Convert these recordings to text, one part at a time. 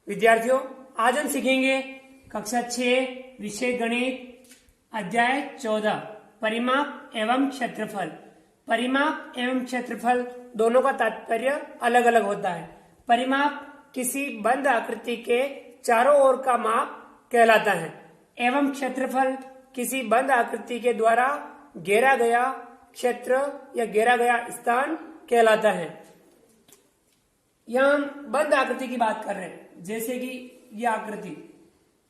विद्यार्थियों, आज हम सीखेंगे कक्षा 6 विषय गणित अध्याय 14 परिमाप एवं क्षेत्रफल। परिमाप एवं क्षेत्रफल दोनों का तात्पर्य अलग अलग होता है। परिमाप किसी बंद आकृति के चारों ओर का माप कहलाता है एवं क्षेत्रफल किसी बंद आकृति के द्वारा घेरा गया क्षेत्र या घेरा गया स्थान कहलाता है। यहाँ हम बंद आकृति की बात कर रहे हैं, जैसे कि ये आकृति,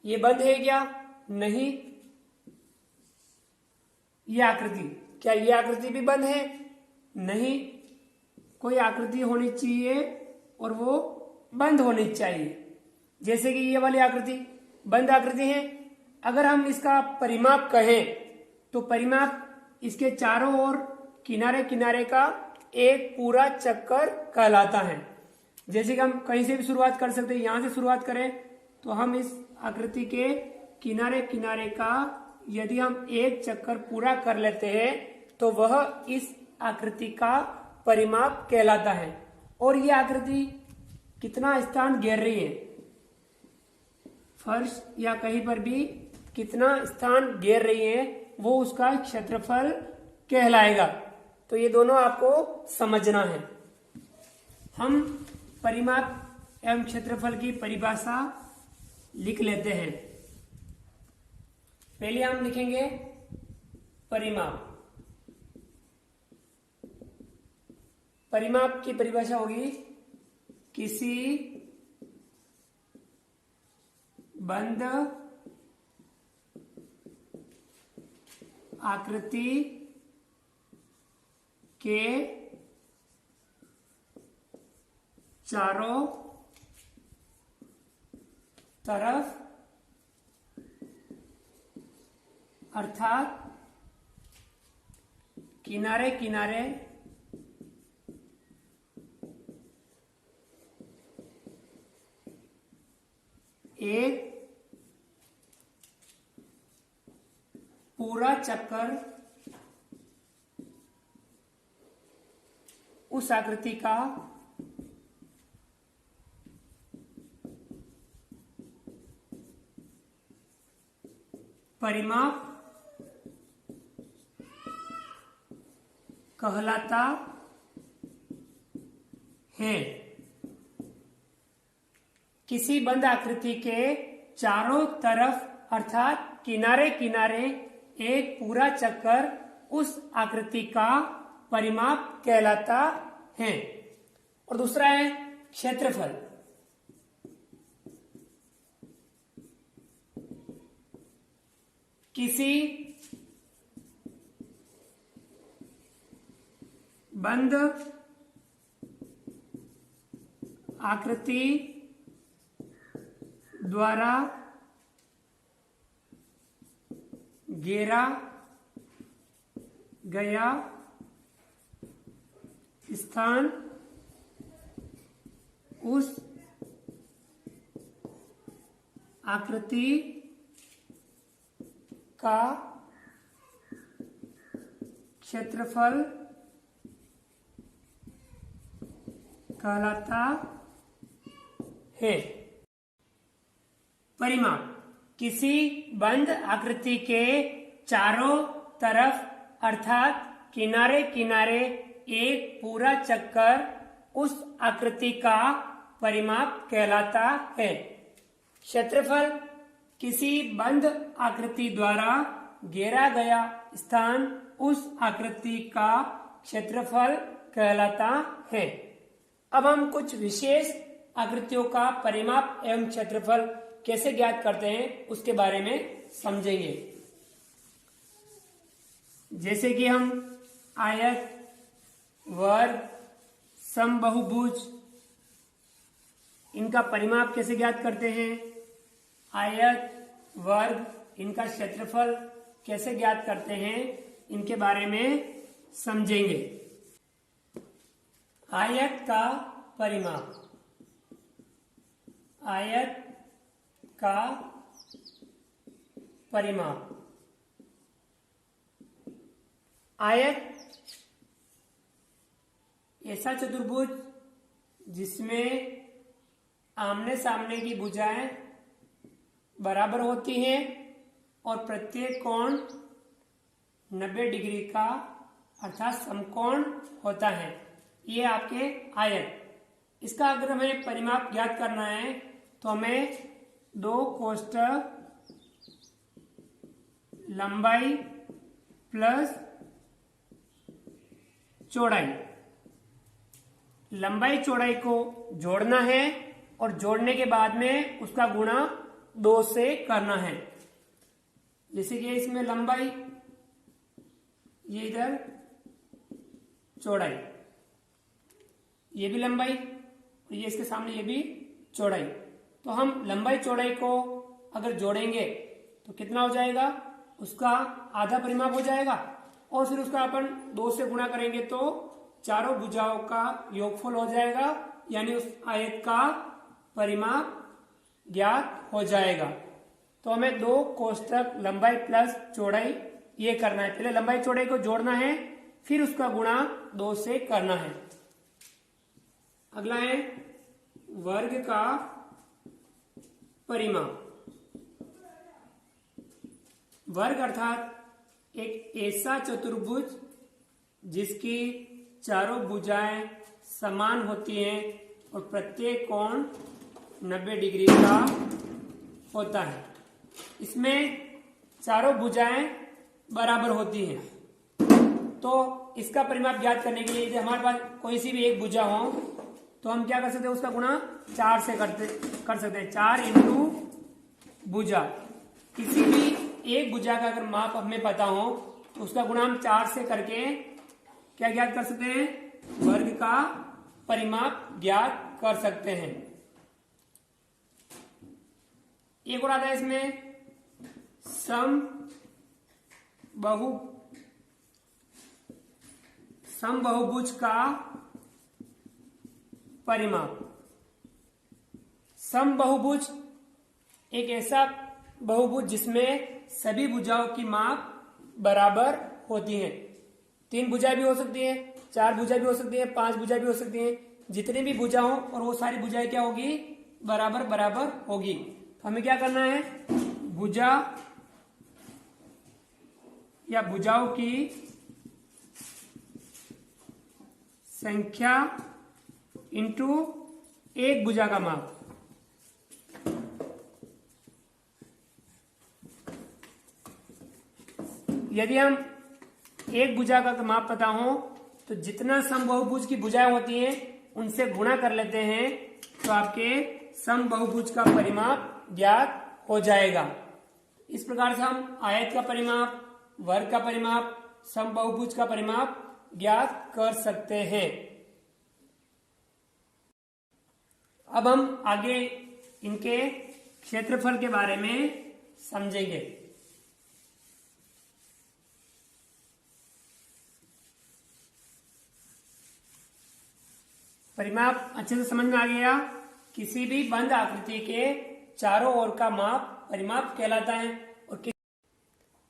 ये बंद है क्या? नहीं। ये आकृति, क्या ये आकृति भी बंद है? नहीं। कोई आकृति होनी चाहिए और वो बंद होनी चाहिए। जैसे कि ये वाली आकृति बंद आकृति है। अगर हम इसका परिमाप कहें तो परिमाप इसके चारों ओर किनारे किनारे का एक पूरा चक्कर कहलाता है। जैसे कि हम कहीं से भी शुरुआत कर सकते हैं, यहां से शुरुआत करें तो हम इस आकृति के किनारे किनारे का यदि हम एक चक्कर पूरा कर लेते हैं तो वह इस आकृति का परिमाप कहलाता है। और यह आकृति कितना स्थान घेर रही है, फर्श या कहीं पर भी कितना स्थान घेर रही है, वो उसका क्षेत्रफल कहलाएगा। तो ये दोनों आपको समझना है। हम परिमाप एवं क्षेत्रफल की परिभाषा लिख लेते हैं। पहले हम लिखेंगे परिमाप। परिमाप की परिभाषा होगी किसी बंद आकृति के चारों तरफ अर्थात किनारे किनारे एक पूरा चक्कर उस आकृति का परिमाप कहलाता है। किसी बंद आकृति के चारों तरफ अर्थात किनारे किनारे एक पूरा चक्कर उस आकृति का परिमाप कहलाता है। और दूसरा है क्षेत्रफल। किसी बंद आकृति द्वारा घेरा गया स्थान उस आकृति का क्षेत्रफल कहलाता है। परिमाप किसी बंद आकृति के चारों तरफ अर्थात किनारे किनारे एक पूरा चक्कर उस आकृति का परिमाप कहलाता है। क्षेत्रफल किसी बंद आकृति द्वारा घेरा गया स्थान उस आकृति का क्षेत्रफल कहलाता है। अब हम कुछ विशेष आकृतियों का परिमाप एवं क्षेत्रफल कैसे ज्ञात करते हैं उसके बारे में समझेंगे। जैसे कि हम आयत, वर्ग, समबाहुभुज, इनका परिमाप कैसे ज्ञात करते हैं, आयत, वर्ग, इनका क्षेत्रफल कैसे ज्ञात करते हैं, इनके बारे में समझेंगे। आयत का परिमाप। आयत का परिमाप। आयत ऐसा चतुर्भुज जिसमें आमने सामने की भुजाएं बराबर होती हैं और प्रत्येक कोण 90 डिग्री का अर्थात समकोण होता है। ये आपके आयत। इसका अगर हमें परिमाप ज्ञात करना है तो हमें 2 कोष्ठक लंबाई प्लस चौड़ाई, लंबाई चौड़ाई को जोड़ना है और जोड़ने के बाद में उसका गुणा 2 से करना है। जैसे कि इसमें लंबाई, ये इधर चौड़ाई, ये भी लंबाई और ये इसके सामने ये भी चौड़ाई। तो हम लंबाई चौड़ाई को अगर जोड़ेंगे तो कितना हो जाएगा, उसका आधा परिमाप हो जाएगा और फिर उसका अपन 2 से गुणा करेंगे तो चारों भुजाओं का योगफल हो जाएगा, यानी उस आयत का परिमाप ज्ञात हो जाएगा। तो हमें 2 कोष्ठक लंबाई प्लस चौड़ाई ये करना है। पहले लंबाई चौड़ाई को जोड़ना है, फिर उसका गुणा 2 से करना है। अगला है वर्ग का परिमाप। वर्ग अर्थात एक ऐसा चतुर्भुज जिसकी चारों भुजाएं समान होती हैं और प्रत्येक कोण 90 डिग्री का होता है। इसमें चारों भुजाएं बराबर होती हैं। तो इसका परिमाप ज्ञात करने के लिए यदि हमारे पास कोई सी भी एक भुजा हो तो हम क्या कर सकते हैं, उसका गुणा 4 से कर सकते हैं। 4 इंटू भुजा। किसी भी एक भुजा का अगर माप हमें पता हो तो उसका गुणा हम 4 से करके क्या ज्ञात कर सकते हैं, वर्ग का परिमाप ज्ञात कर सकते हैं। एक और आता है इसमें समबाहुभुज का परिमाप। समबाहुभुज एक ऐसा बहुभुज जिसमें सभी भुजाओं की माप बराबर होती हैं। 3 भुजाएं भी हो सकती हैं, 4 भुजाएं भी हो सकती हैं, 5 भुजाएं भी हो सकती हैं। जितनी भी भुजा हो और वो सारी भुजाएं क्या होगी, बराबर बराबर होगी। तो हमें क्या करना है, भुजा या भुजाओं की संख्या इंटू एक भुजा का माप। यदि हम एक भुजा का माप पता हो तो जितना समबाहुभुज की भुजाएं होती हैं उनसे गुणा कर लेते हैं तो आपके समबाहुभुज का परिमाप ज्ञात हो जाएगा। इस प्रकार से हम आयत का परिमाप, वर्ग का परिमाप, समबाहुभुज का परिमाप ज्ञात कर सकते हैं। अब हम आगे इनके क्षेत्रफल के बारे में समझेंगे। परिमाप अच्छे से समझ में आ गया। किसी भी बंद आकृति के चारों ओर का माप परिमाप कहलाता है। और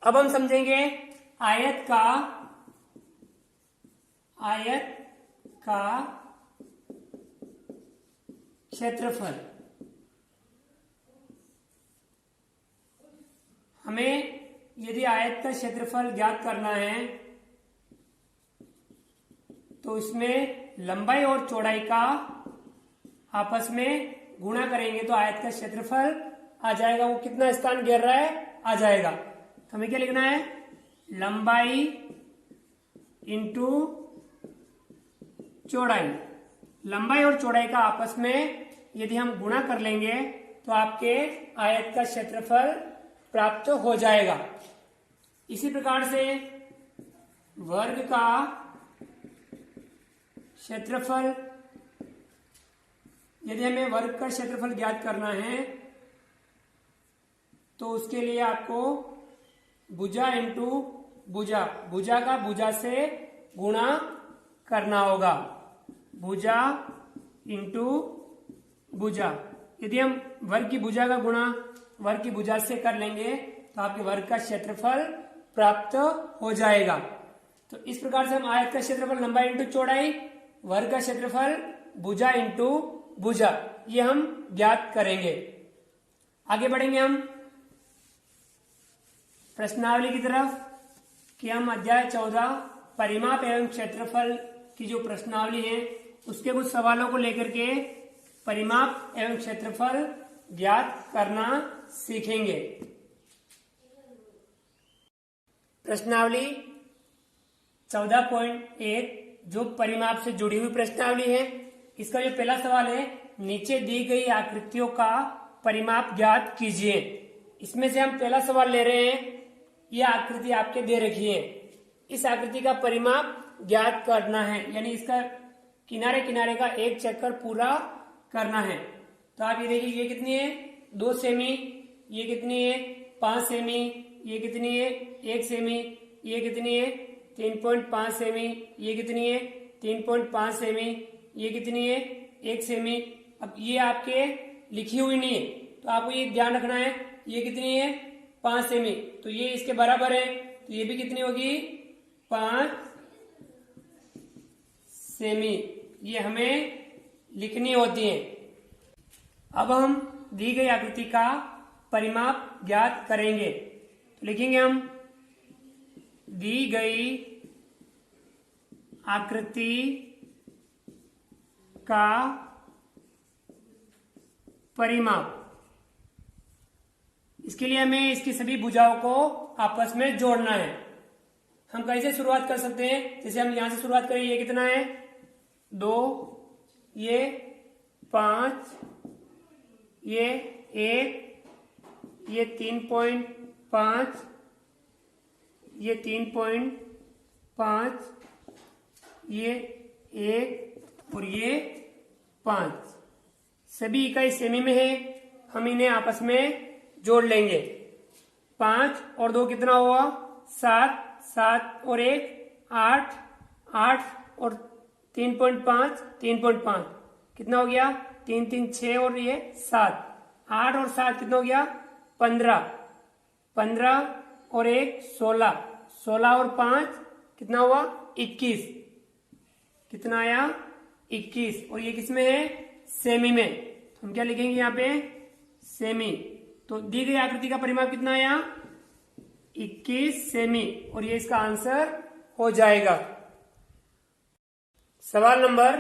अब हम समझेंगे आयत का क्षेत्रफल। हमें यदि आयत का क्षेत्रफल ज्ञात करना है तो इसमें लंबाई और चौड़ाई का आपस में गुणा करेंगे तो आयत का क्षेत्रफल आ जाएगा। वो कितना स्थान घेर रहा है, आ जाएगा। तो हमें क्या लिखना है, लंबाई इंटू चौड़ाई। लंबाई और चौड़ाई का आपस में यदि हम गुणा कर लेंगे तो आपके आयत का क्षेत्रफल प्राप्त हो जाएगा। इसी प्रकार से वर्ग का क्षेत्रफल, यदि हमें वर्ग का क्षेत्रफल ज्ञात करना है तो उसके लिए आपको भुजा इंटू भुजा, भुजा का भुजा से गुणा करना होगा। भुजा इंटू भुजा। यदि हम वर्ग की भुजा का गुणा वर्ग की भुजा से कर लेंगे तो आपके वर्ग का क्षेत्रफल प्राप्त हो जाएगा। तो इस प्रकार से हम आयत का क्षेत्रफल लंबाई इंटू चौड़ाई, वर्ग का क्षेत्रफल भुजा इंटू भुजा, ये हम ज्ञात करेंगे। आगे बढ़ेंगे हम प्रश्नावली की तरफ कि हम अध्याय 14 परिमाप एवं क्षेत्रफल की जो प्रश्नावली है उसके कुछ सवालों को लेकर के परिमाप एवं क्षेत्रफल ज्ञात करना सीखेंगे। प्रश्नावली 14.1 जो परिमाप से जुड़ी हुई प्रश्नावली है, इसका जो पहला सवाल है, नीचे दी गई आकृतियों का परिमाप ज्ञात कीजिए। इसमें से हम पहला सवाल ले रहे हैं, यह आकृति आपके दे रखी है, इस आकृति का परिमाप ज्ञात करना है, यानी इसका किनारे किनारे का एक चक्कर पूरा करना है। तो आप ये देखिए, ये कितनी है 2 सेमी, ये कितनी है 5 सेमी, ये कितनी है 1 सेमी, ये कितनी है 3.5 सेमी, ये कितनी है 3.5 सेमी, ये कितनी है 1 सेमी। अब ये आपके लिखी हुई नहीं है, तो आपको ये ध्यान रखना है, ये कितनी है 5 सेमी, तो ये इसके बराबर है, तो ये भी कितनी होगी 5 सेमी, ये हमें लिखनी होती है। अब हम दी गई आकृति का परिमाप ज्ञात करेंगे, तो लिखेंगे हम दी गई आकृति का परिमाप। इसके लिए हमें इसकी सभी भुजाओं को आपस में जोड़ना है। हम कैसे शुरुआत कर सकते हैं, जैसे हम यहां से शुरुआत करें, ये कितना है 2, ये 5, ये 1, ये 3.5, ये 3.5, ये 1 और ये 5, सभी इकाई सेमी में है। हम इन्हें आपस में जोड़ लेंगे। 5 और 2 कितना हुआ 7, 7 और 1 8, 8 और 3.5, 3.5 कितना हो गया 3 3 6 और ये 7, 8 और 7 कितना हो गया 15, 15 और 1 16, 16 और 5 कितना हुआ 21, कितना आया 21, और ये किसमें है सेमी में। हम क्या लिखेंगे यहाँ पे सेमी। तो दी गई आकृति का परिमाप कितना आया 21 सेमी, और ये इसका आंसर हो जाएगा। सवाल नंबर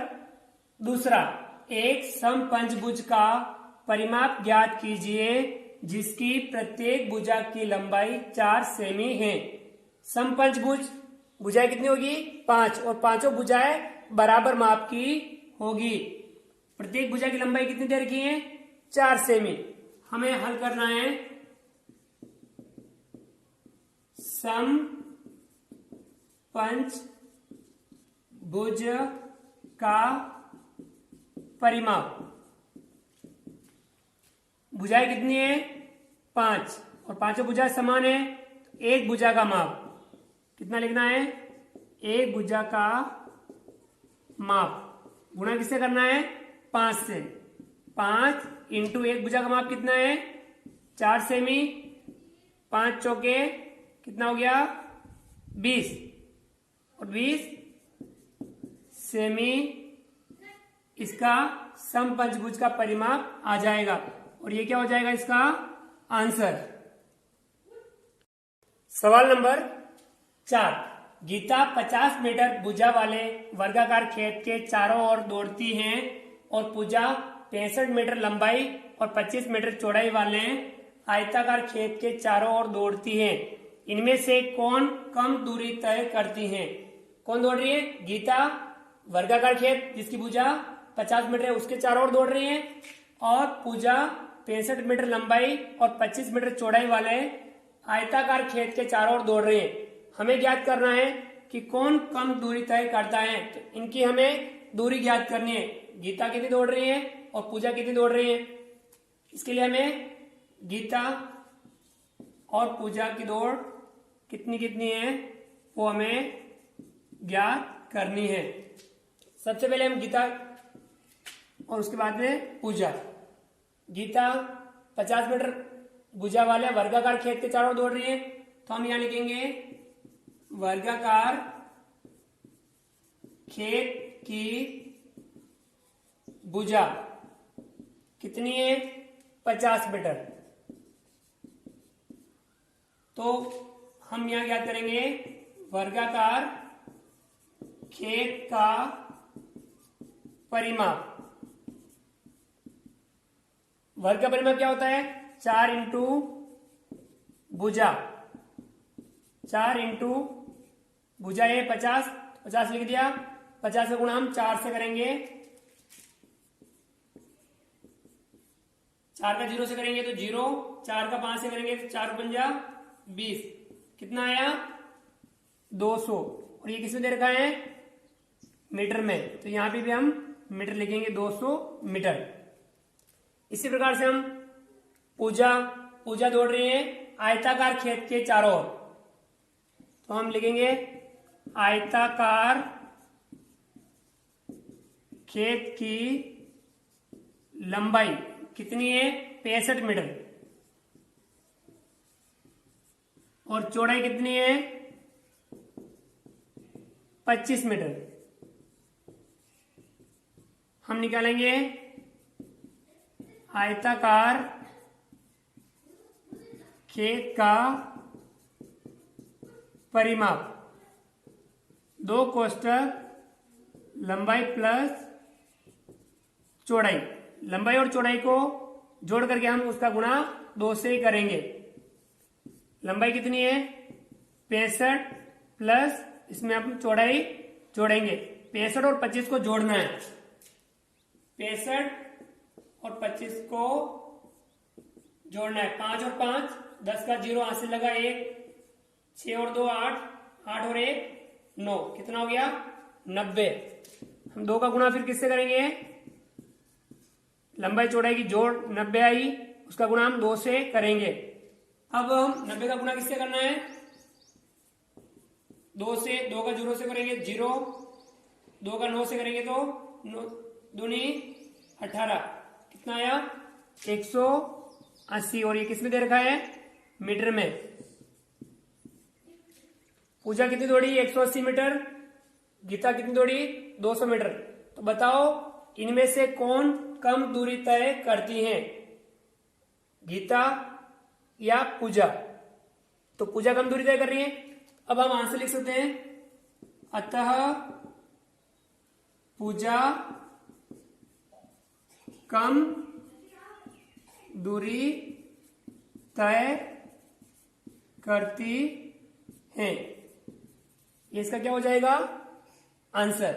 दूसरा, एक समपंचभुज का परिमाप ज्ञात कीजिए जिसकी प्रत्येक भुजा की लंबाई 4 सेमी है। समपंचभुज भुजाएं कितनी होगी 5, और पांचों भुजाएं बराबर माप की होगी। प्रत्येक भुजा की लंबाई कितनी दे रखी है 4 सेमी। हमें हल करना है समपंचभुज का परिमाप। भुजाएं कितनी है 5, और पांचों भुजाएं समान है, तो एक भुजा का माप कितना लिखना है, एक भुजा का माप गुणा किससे करना है 5 से। 5 इंटू एक भुजा का माप कितना है 4 सेमी, 5 चौके कितना हो गया 20, और 20 सेमी इसका समपंचभुज का परिमाप आ जाएगा, और ये क्या हो जाएगा इसका आंसर। सवाल नंबर 4, गीता 50 मीटर भुजा वाले वर्गाकार खेत के चारों ओर दौड़ती हैं और पूजा 65 मीटर लंबाई और 25 मीटर चौड़ाई वाले आयताकार खेत के चारों ओर दौड़ती हैं। इनमें से कौन कम दूरी तय करती हैं। कौन दौड़ रही है, गीता वर्गाकार खेत जिसकी भुजा 50 मीटर है उसके चारों ओर दौड़ रही है, और पूजा 65 मीटर लंबाई और 25 मीटर चौड़ाई वाले आयताकार खेत के चारों ओर दौड़ रहे हैं। हमें ज्ञात करना है कि कौन कम दूरी तय करता है, तो इनकी हमें दूरी ज्ञात करनी है। गीता कितनी दौड़ रही है और पूजा कितनी दौड़ रही है। इसके लिए हमें गीता और पूजा की दौड़ कितनी कितनी है वो हमें ज्ञात करनी है। सबसे पहले हम गीता और उसके बाद में पूजा। गीता 50 मीटर भुजा वाले वर्गाकार खेत के चारों ओर दौड़ रही है, तो हम यहां लिखेंगे वर्गाकार खेत की भुजा कितनी है? 50 मीटर। तो हम यहां क्या करेंगे? वर्गाकार खेत का परिमाप। वर्ग का परिमाप क्या होता है? 4 इंटू भुजा। 4 इंटू भुजा है 50, 50 लिख दिया। 50 का गुणा हम 4 से करेंगे। 4 का 0 से करेंगे तो 0, 4 का 5 से करेंगे तो 4 पंजा 20। कितना आया? 200। और ये किसमें दे रखा है? मीटर में। तो यहां भी हम मीटर लिखेंगे, 200 मीटर। इसी प्रकार से हम पूजा दौड़ रही है आयताकार खेत के चारों ओर। तो हम लिखेंगे आयताकार खेत की लंबाई कितनी है? 65 मीटर। और चौड़ाई कितनी है? 25 मीटर। हम निकालेंगे आयताकार खेत का परिमाप। 2 कोष्ठक लंबाई प्लस चौड़ाई। लंबाई और चौड़ाई को जोड़ करके हम उसका गुणा 2 से ही करेंगे। लंबाई कितनी है? 65 प्लस इसमें हम चौड़ाई जोड़ेंगे। 65 और 25 को जोड़ना है। 65 और 25 को जोड़ना है। 5 और 5 10 का 0 हाथ से लगा 1, 6 और 2 8, 8 और 1 9। कितना हो गया? 90। हम 2 का गुणा फिर किससे करेंगे? लंबाई चौड़ाई की जोड़ 90 आई, उसका गुणा हम 2 से करेंगे। अब हम 90 का गुणा किससे करना है? 2 से, 2 का 0 से करेंगे 0, 2 का 9 से करेंगे तो 2 18। कितना आया? 180। और ये किसमें दे रखा है? मीटर में। पूजा कितनी दौड़ी? 180 मीटर। गीता कितनी दौड़ी? 200 मीटर। तो बताओ इनमें से कौन कम दूरी तय करती हैं, गीता या पूजा? तो पूजा कम दूरी तय कर रही है। अब हम आंसर लिख सकते हैं, अतः पूजा कम दूरी तय करती है। ये इसका क्या हो जाएगा? आंसर।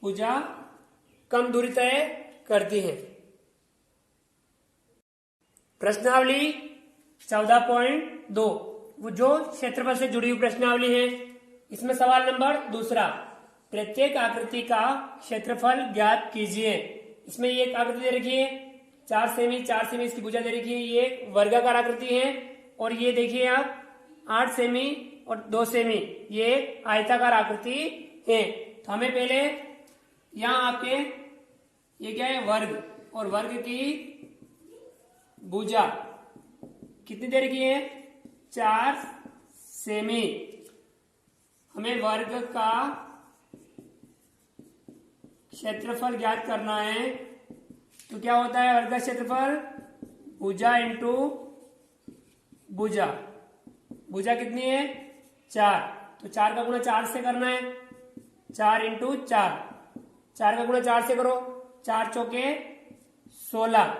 पूजा कम दूरी तय करती है। प्रश्नावली 14.2 वो जो क्षेत्रफल से जुड़ी हुई प्रश्नावली है। इसमें सवाल नंबर 2, प्रत्येक आकृति का क्षेत्रफल ज्ञात कीजिए। इसमें ये एक आकृति दे रखी है 4 सेमी, 4 सेमी इसकी भुजा दे रखी है। ये एक वर्गाकार आकृति है। और ये देखिए आप 8 सेमी और 2 सेमी, ये एक आयताकार आकृति है। तो हमें पहले यहां आपके ये क्या है? वर्ग। और वर्ग की भुजा कितनी देर की है? 4 सेमी। हमें वर्ग का क्षेत्रफल ज्ञात करना है। तो क्या होता है वर्ग का क्षेत्रफल? भुजा इंटू भुजा। भुजा कितनी है? 4। तो 4 का गुणा 4 से करना है। 4 इंटू 4। 4 का गुणा 4 से करो। 4 चौके 16।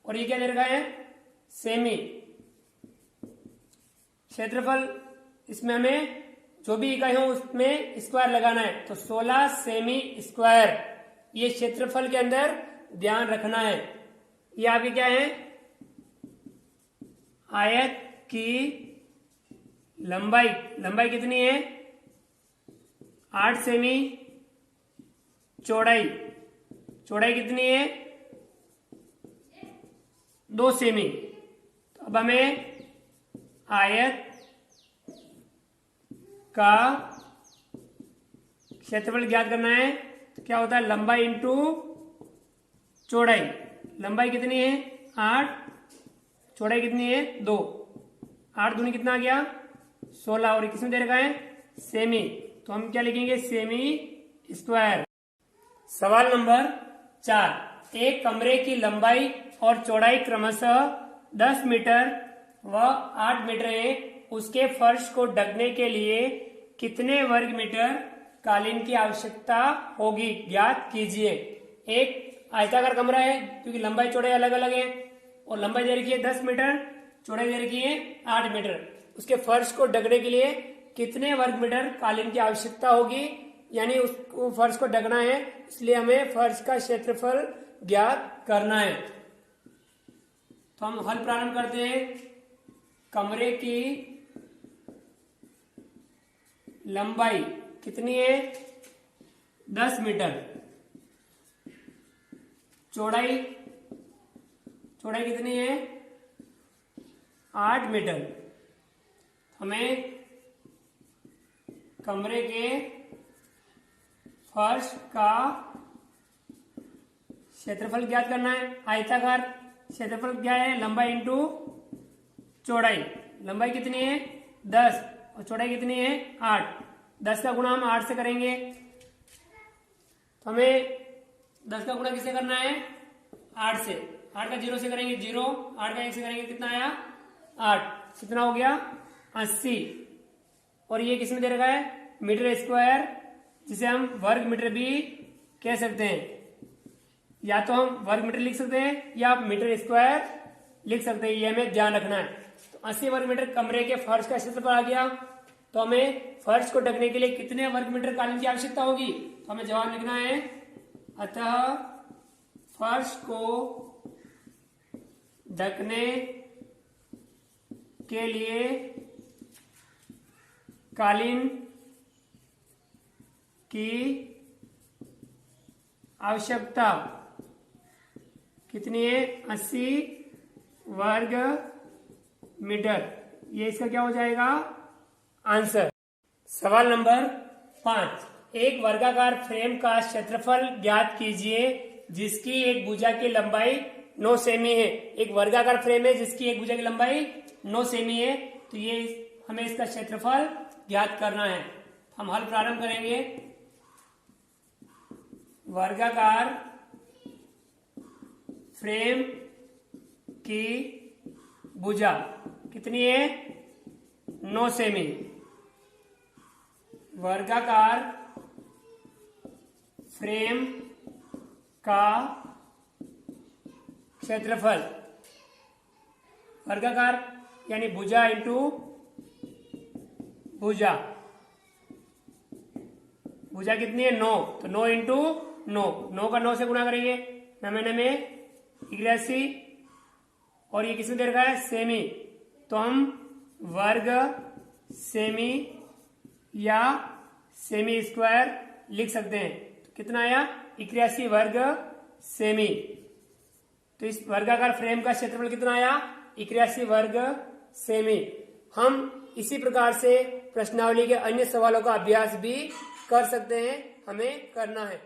और ये क्या दे रखा है? सेमी। क्षेत्रफल इसमें हमें जो भी इकाई हो उसमें स्क्वायर लगाना है। तो 16 सेमी स्क्वायर, ये क्षेत्रफल के अंदर ध्यान रखना है। ये आपकी क्या है? आयत की लंबाई। लंबाई कितनी है? 8 सेमी। चौड़ाई, चौड़ाई कितनी है? 2 सेमी। तो अब हमें आयत का क्षेत्रफल ज्ञात करना है। तो क्या होता है? लंबाई इंटू चौड़ाई। लंबाई कितनी है? 8। चौड़ाई कितनी है? 2। 8 दूनी कितना आ गया? 16। और किसमें दे रखा है? सेमी। तो हम क्या लिखेंगे? Semi square. सवाल नंबर 4, एक कमरे की लंबाई और चौड़ाई क्रमशः 10 मीटर व 8 मीटर है, उसके फर्श को ढकने के लिए कितने वर्ग मीटर कालीन की आवश्यकता होगी, ज्ञात कीजिए। एक आयताकार कमरा है, क्योंकि लंबाई चौड़ाई अलग अलग है, और लंबाई दे रखी है 10 मीटर, चौड़ाई दे रखी है 8 मीटर। उसके फर्श को ढकने के लिए कितने वर्ग मीटर कालीन की आवश्यकता होगी, यानी उसको फर्श को ढकना है, इसलिए हमें फर्श का क्षेत्रफल ज्ञात करना है। तो हम हल प्रारंभ करते हैं। कमरे की लंबाई कितनी है, 10 मीटर। चौड़ाई कितनी है, 8 मीटर। हमें कमरे के फर्श का क्षेत्रफल ज्ञात करना है। आयताकार क्षेत्रफल क्या है, लंबाई इंटू चौड़ाई। लंबाई कितनी है, 10, और चौड़ाई कितनी है, 8। 10 का गुणा हम 8 से करेंगे, तो हमें 10 का गुणा किससे करना है, 8 से। 8 का 0 से करेंगे 0, 8 का 1 से करेंगे कितना आया, 8। कितना हो गया, 80। और ये किसमें दे रखा है, मीटर स्क्वायर, जिसे हम वर्ग मीटर भी कह सकते हैं। या तो हम वर्ग मीटर लिख सकते हैं या आप मीटर स्क्वायर लिख सकते हैं, ये हमें ध्यान रखना है। तो 80 वर्ग मीटर कमरे के फर्श का क्षेत्रफल आ गया। तो हमें फर्श को ढकने के लिए कितने वर्ग मीटर कालीन की आवश्यकता होगी, तो हमें जवाब लिखना है, अतः फर्श को ढकने के लिए कालीन की आवश्यकता कितनी है, 80 वर्ग मीटर। ये इसका क्या हो जाएगा, आंसर। सवाल नंबर 5, एक वर्गाकार फ्रेम का क्षेत्रफल ज्ञात कीजिए जिसकी एक भुजा की लंबाई 9 सेमी है। एक वर्गाकार फ्रेम है जिसकी एक भुजा की लंबाई 9 सेमी है, तो ये हमें इसका क्षेत्रफल ज्ञात करना है। हम हल प्रारंभ करेंगे। वर्गाकार फ्रेम की भुजा कितनी है, 9 सेमी। वर्गाकार फ्रेम का क्षेत्रफल, वर्गाकार यानी भुजा इंटू भुजा। भुजा कितनी है, 9, तो 9 इंटू 9, 9 का 9 से गुणा करेंगे, 9 में 81, और ये किसमें दे रखा है, सेमी। तो हम वर्ग सेमी या सेमी स्क्वायर लिख सकते हैं। तो कितना आया, 81 वर्ग सेमी। तो इस वर्गाकार फ्रेम का क्षेत्रफल कितना आया, 81 वर्ग सेमी। हम इसी प्रकार से प्रश्नावली के अन्य सवालों का अभ्यास भी कर सकते हैं, हमें करना है।